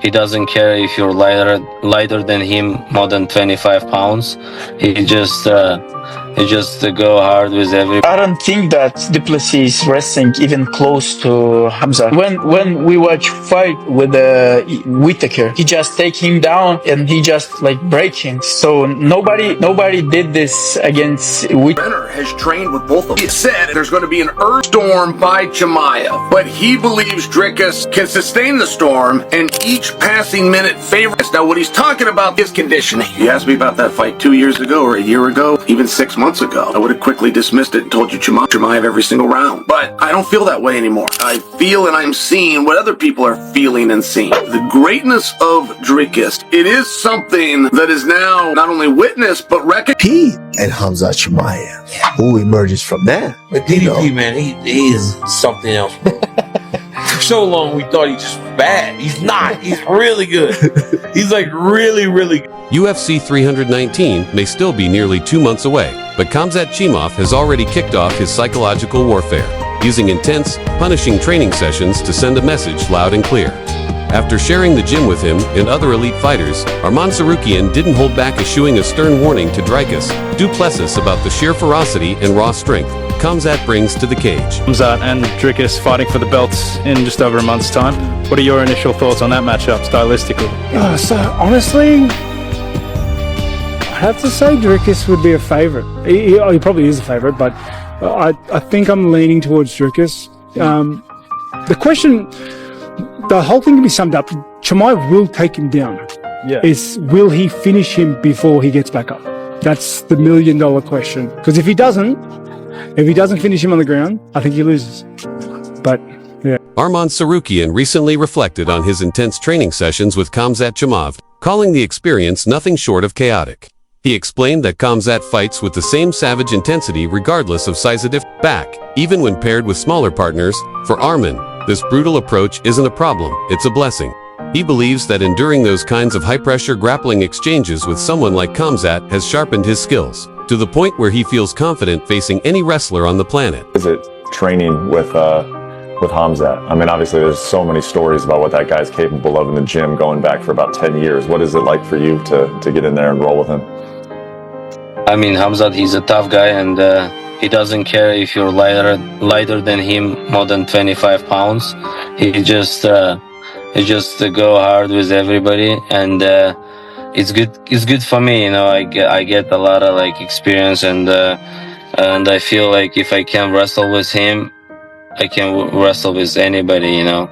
He doesn't care if you're lighter than him, more than 25 pounds. He just go hard with every. I don't think that Du Plessis is wrestling even close to Khamzat. When we watch fight with Whittaker, he just take him down and he just like break him. So nobody did this against Whittaker. Renner has trained with both of them. He said there's going to be an earth storm by Chimaev, but he believes Dricus can sustain the storm and each passing minute favors. Now, what he's talking about is conditioning. You asked me about that fight 2 years ago or a year ago, even 6 months ago. I would have quickly dismissed it and told you Chimaev every single round. But I don't feel that way anymore. I feel and I'm seeing what other people are feeling and seeing. The greatness of Dricus, it is something that is now not only witnessed, but recognized. He and Khamzat Chimaev, who emerges from that. But DDP, man, he is something else, bro. For so long, we thought he just was bad. He's not. He's really good. He's like really, really good. UFC 319 may still be nearly 2 months away, but Khamzat Chimaev has already kicked off his psychological warfare, using intense, punishing training sessions to send a message loud and clear. After sharing the gym with him and other elite fighters, Arman Tsarukyan didn't hold back, issuing a stern warning to Dricus Du Plessis about the sheer ferocity and raw strength Khamzat brings to the cage. Khamzat and Dricus fighting for the belts in just over a month's time. What are your initial thoughts on that matchup, stylistically? So honestly, I have to say Dricus would be a favourite. He probably is a favourite, but I think I'm leaning towards Dricus. The question, the whole thing can be summed up. Chimaev will take him down. Yeah. Will he finish him before he gets back up? That's the $1 million question. Because if he doesn't finish him on the ground, I think he loses. But yeah. Arman Tsarukyan recently reflected on his intense training sessions with Khamzat Chimaev, calling the experience nothing short of chaotic. He explained that Khamzat fights with the same savage intensity regardless of size of back, even when paired with smaller partners. For Arman, this brutal approach isn't a problem, it's a blessing. He believes that enduring those kinds of high-pressure grappling exchanges with someone like Khamzat has sharpened his skills, to the point where he feels confident facing any wrestler on the planet. Is it training with Khamzat? I mean, obviously there's so many stories about what that guy's capable of in the gym going back for about 10 years. What is it like for you to get in there and roll with him? I mean, Khamzat, he's a tough guy, and he doesn't care if you're lighter than him, more than 25 pounds. He just go hard with everybody, and it's good for me. You know, I get a lot of like experience, and I feel like if I can wrestle with him, I can wrestle with anybody. You know.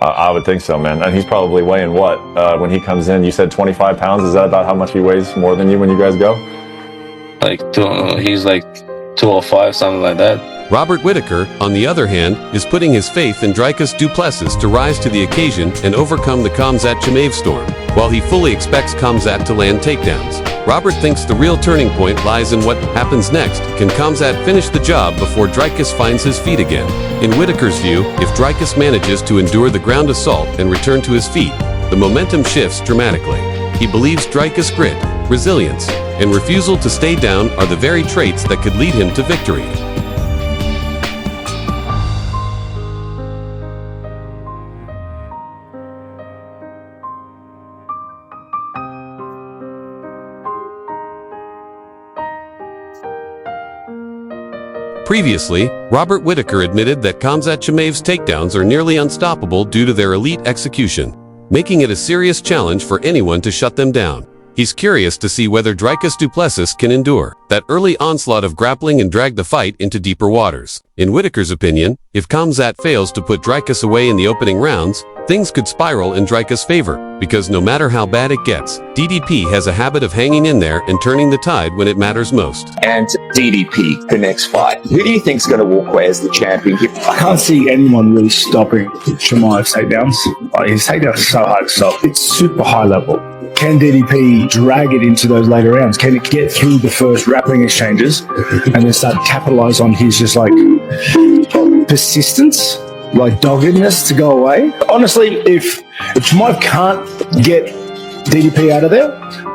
I would think so, man. And he's probably weighing what when he comes in? You said 25 pounds. Is that about how much he weighs more than you when you guys go? He's like 205, something like that. Robert Whittaker, on the other hand, is putting his faith in Dricus Du Plessis to rise to the occasion and overcome the Khamzat Chimaev storm. While he fully expects Khamzat to land takedowns, Robert thinks the real turning point lies in what happens next. Can Khamzat finish the job before Dricus finds his feet again? In Whittaker's view, if Dricus manages to endure the ground assault and return to his feet, the momentum shifts dramatically. He believes Dricus' grit, resilience, and refusal to stay down are the very traits that could lead him to victory. Previously, Robert Whittaker admitted that Khamzat Chimaev's takedowns are nearly unstoppable due to their elite execution, making it a serious challenge for anyone to shut them down. He's curious to see whether Dricus Du Plessis can endure that early onslaught of grappling and drag the fight into deeper waters. In Whittaker's opinion, if Khamzat fails to put Dricus away in the opening rounds, things could spiral in Dricus' favor, because no matter how bad it gets, DDP has a habit of hanging in there and turning the tide when it matters most. And DDP, the next fight. Who do you think's going to walk away as the champion? I can't see anyone really stopping Chimaev's takedowns. His takedowns are so hard to stop. It's super high level. Can DDP drag it into those later rounds? Can it get through the first grappling exchanges and then start to capitalize on his just like persistence, like doggedness to go away? Honestly, if Chimaev can't get DDP out of there,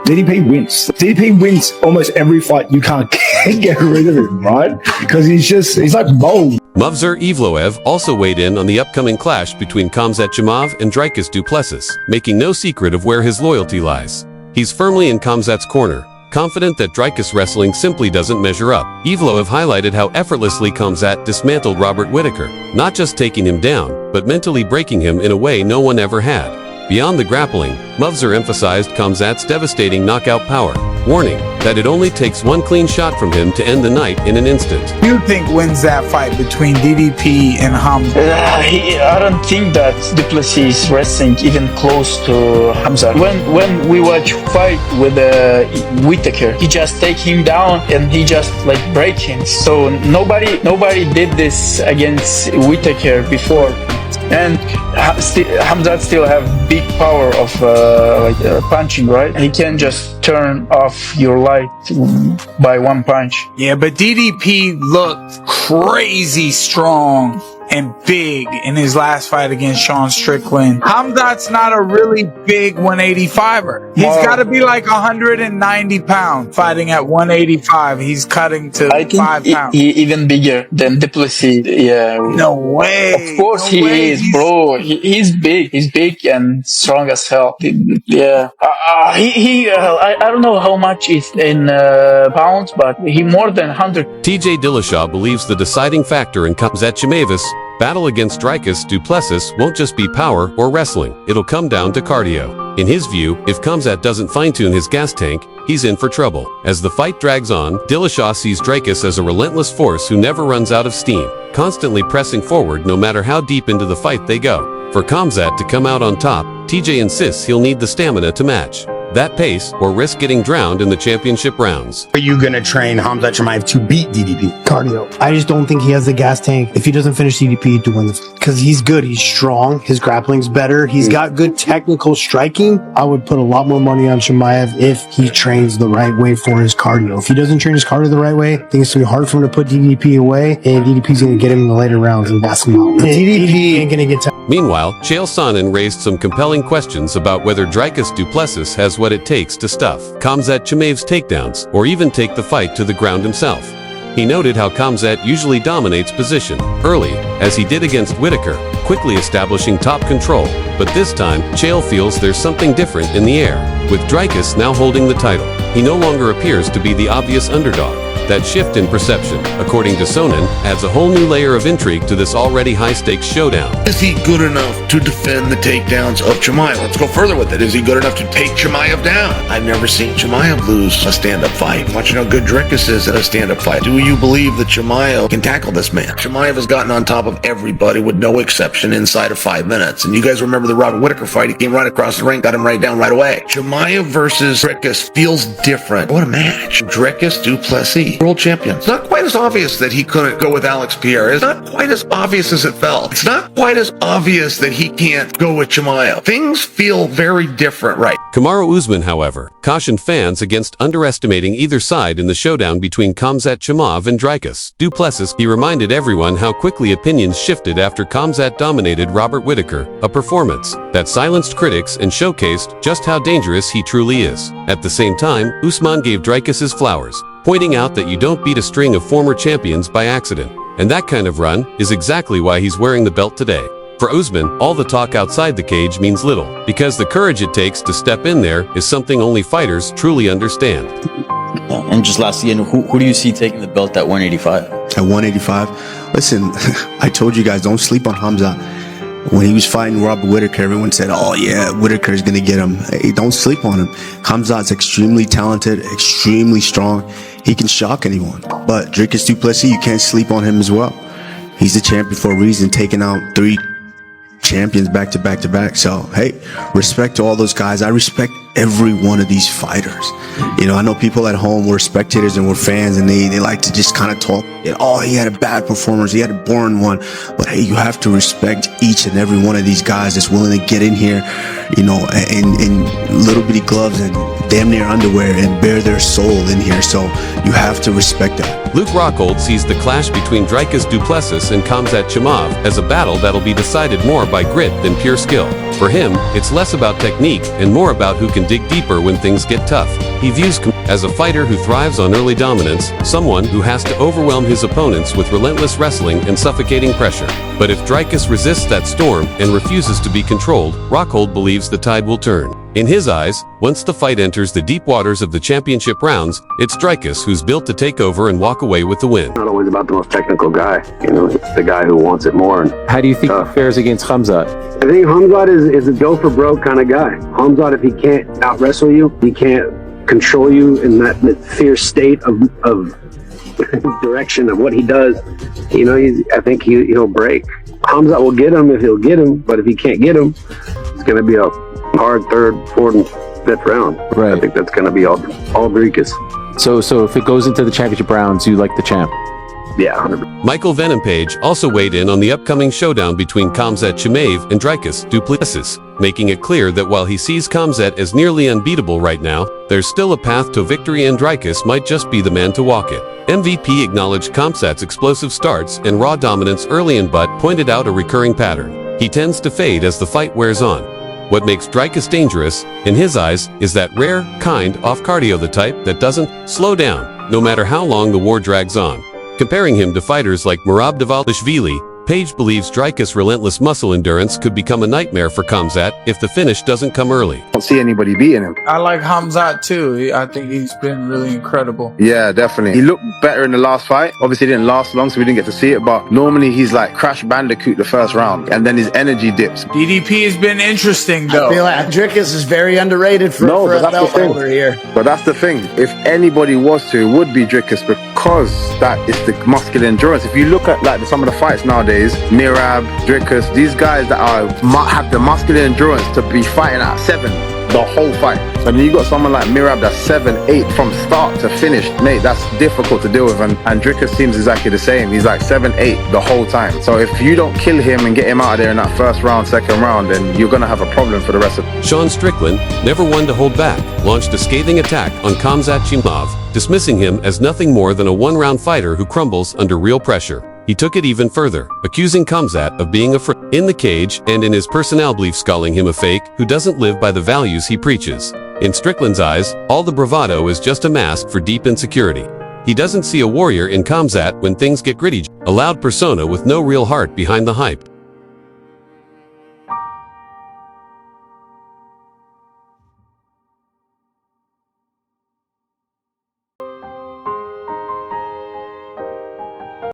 DDP wins. DDP wins almost every fight. You can't get rid of him, right? Because he's like bold. Movsar Evloev also weighed in on the upcoming clash between Khamzat Chimaev and Dricus Du Plessis, making no secret of where his loyalty lies. He's firmly in Khamzat's corner, confident that Dricus wrestling simply doesn't measure up. Evloev highlighted how effortlessly Khamzat dismantled Robert Whittaker, not just taking him down, but mentally breaking him in a way no one ever had. Beyond the grappling, Movsar emphasized Khamzat's devastating knockout power, warning that it only takes one clean shot from him to end the night in an instant. Who do you think wins that fight between DDP and Khamzat? I don't think that Du Plessis is wrestling even close to Khamzat. When we watch fight with Whittaker, he just take him down and he just like break him. So nobody did this against Whittaker before. And Khamzat still have big power of punching, right? He can just turn off your light by one punch. Yeah, but DDP looked crazy strong and big in his last fight against Sean Strickland. Khamzat's not a really big 185er. He's got to be like 190 pounds fighting at 185. He's cutting to 5 pounds. He even bigger than Du Plessis. Yeah. No way. Of course he is, bro. He's big. He's big and strong as hell. Yeah. I don't know how much it's in pounds, but he more than 100. TJ Dillashaw believes the deciding factor in Khamzat Chimaev's battle against Dricus Du Plessis won't just be power or wrestling, it'll come down to cardio. In his view, if Khamzat doesn't fine-tune his gas tank, he's in for trouble. As the fight drags on, Dillashaw sees Dricus as a relentless force who never runs out of steam, constantly pressing forward no matter how deep into the fight they go. For Khamzat to come out on top, TJ insists he'll need the stamina to match that pace or risk getting drowned in the championship rounds. Are you going to train Khamzat Chimaev to beat DDP? Cardio. I just don't think he has the gas tank. If he doesn't finish DDP to win this, because he's good, he's strong, his grappling's better, he's got good technical striking. I would put a lot more money on Chimaev if he trains the right way for his cardio. If he doesn't train his cardio the right way, I think it's going to be hard for him to put DDP away, and DDP's going to get him in the later rounds and gas him out. DDP ain't going to get tired. Meanwhile, Chael Sonnen raised some compelling questions about whether Dricus Du Plessis has what it takes to stuff Khamzat Chimaev's takedowns or even take the fight to the ground himself. He noted how Khamzat usually dominates position early, as he did against Whittaker, quickly establishing top control. But this time, Chael feels there's something different in the air. With Dricus now holding the title, he no longer appears to be the obvious underdog. That shift in perception, according to Sonnen, adds a whole new layer of intrigue to this already high-stakes showdown. Is he good enough to defend the takedowns of Chimaev? Let's go further with it. Is he good enough to take Chimaev down? I've never seen Chimaev lose a stand-up fight. Watching how good Dricus is at a stand-up fight. Do you believe that Chimaev can tackle this man? Chimaev has gotten on top of everybody with no exception inside of 5 minutes. And you guys remember the Robert Whittaker fight? He came right across the ring, got him right down right away. Chimaev versus Dricus feels different. What a match. Dricus Du Plessis, world champion. It's not quite as obvious that he couldn't go with Alex Pierre. It's not quite as obvious as it felt. It's not quite as obvious that he can't go with Chimaev. Things feel very different right. Kamaru Usman, however, cautioned fans against underestimating either side in the showdown between Khamzat Chimaev and Dricus Du Plessis. He reminded everyone how quickly opinions shifted after Khamzat dominated Robert Whittaker, a performance that silenced critics and showcased just how dangerous he truly is. At the same time, Usman gave Dricus his flowers, pointing out that you don't beat a string of former champions by accident. And that kind of run is exactly why he's wearing the belt today. For Usman, all the talk outside the cage means little, because the courage it takes to step in there is something only fighters truly understand. And just lastly, who do you see taking the belt at 185? At 185? Listen, I told you guys, don't sleep on Khamzat. When he was fighting Robert Whittaker, everyone said, oh yeah, Whittaker is going to get him. Hey, don't sleep on him. Khamzat's extremely talented, extremely strong. He can shock anyone. But Dricus Du Plessis, you can't sleep on him as well. He's a champion for a reason, taking out 3 champions back to back to back. So, hey, respect to all those guys. I respect every one of these fighters. You know, I know people at home were spectators and were fans, and they like to just kind of talk, oh, he had a bad performance, he had a boring one. But hey, you have to respect each and every one of these guys that's willing to get in here, you know, in little bitty gloves and damn near underwear and bare their soul in here. So you have to respect that. Luke Rockhold sees the clash between Dricus Du Plessis and Khamzat Chimaev as a battle that'll be decided more by grit than pure skill. For him, it's less about technique and more about who can and dig deeper when things get tough. He views as a fighter who thrives on early dominance, someone who has to overwhelm his opponents with relentless wrestling and suffocating pressure. But if Dricus resists that storm and refuses to be controlled, Rockhold believes the tide will turn. In his eyes, once the fight enters the deep waters of the championship rounds, it's Dricus who's built to take over and walk away with the win. Not always about the most technical guy, it's the guy who wants it more. How do you think he fares against Khamzat? I think Khamzat is a go for broke kind of guy. Khamzat, if he can't out wrestle you, he can't control you in that fierce state of direction of what he does. I think he'll break. Khamzat will get him if he'll get him, but if he can't get him, it's going to be a hard third, fourth, and fifth round. Right. I think that's going to be all Dricus. So if it goes into the championship rounds, you like the champ? Yeah, 100%. Michael Venompage also weighed in on the upcoming showdown between Khamzat Chimaev and Dricus Du Plessis, making it clear that while he sees Khamzat as nearly unbeatable right now, there's still a path to victory and Dricus might just be the man to walk it. MVP acknowledged Khamzat's explosive starts and raw dominance early in but pointed out a recurring pattern. He tends to fade as the fight wears on. What makes Dricus dangerous, in his eyes, is that rare, kind, off-cardio, the type that doesn't slow down, no matter how long the war drags on. Comparing him to fighters like Merab Dvalishvili, Page believes Dricus' relentless muscle endurance could become a nightmare for Khamzat if the finish doesn't come early. I don't see anybody beating him. I like Khamzat too. I think he's been really incredible. Yeah, definitely. He looked better in the last fight. Obviously, it didn't last long, so we didn't get to see it. But normally, he's like Crash Bandicoot the first round, and then his energy dips. DDP has been interesting, though. I feel like Dricus is very underrated for a belt holder here. But that's the thing. If anybody was to, it would be Dricus because that is the muscular endurance. If you look at like some of the fights nowadays, Merab, Dricus, these guys that have the muscular endurance to be fighting at 7 the whole fight. So then you got someone like Merab that's 7-8 from start to finish. Mate, that's difficult to deal with, and Dricus seems exactly the same. He's like 7-8 the whole time. So if you don't kill him and get him out of there in that first round, second round, then you're gonna have a problem for the rest of it. Sean Strickland, never one to hold back, launched a scathing attack on Khamzat Chimaev, dismissing him as nothing more than a one-round fighter who crumbles under real pressure. He took it even further, accusing Khamzat of being a fraud in the cage and in his personnel beliefs, calling him a fake who doesn't live by the values he preaches. In Strickland's eyes, all the bravado is just a mask for deep insecurity. He doesn't see a warrior in Khamzat when things get gritty, a loud persona with no real heart behind the hype.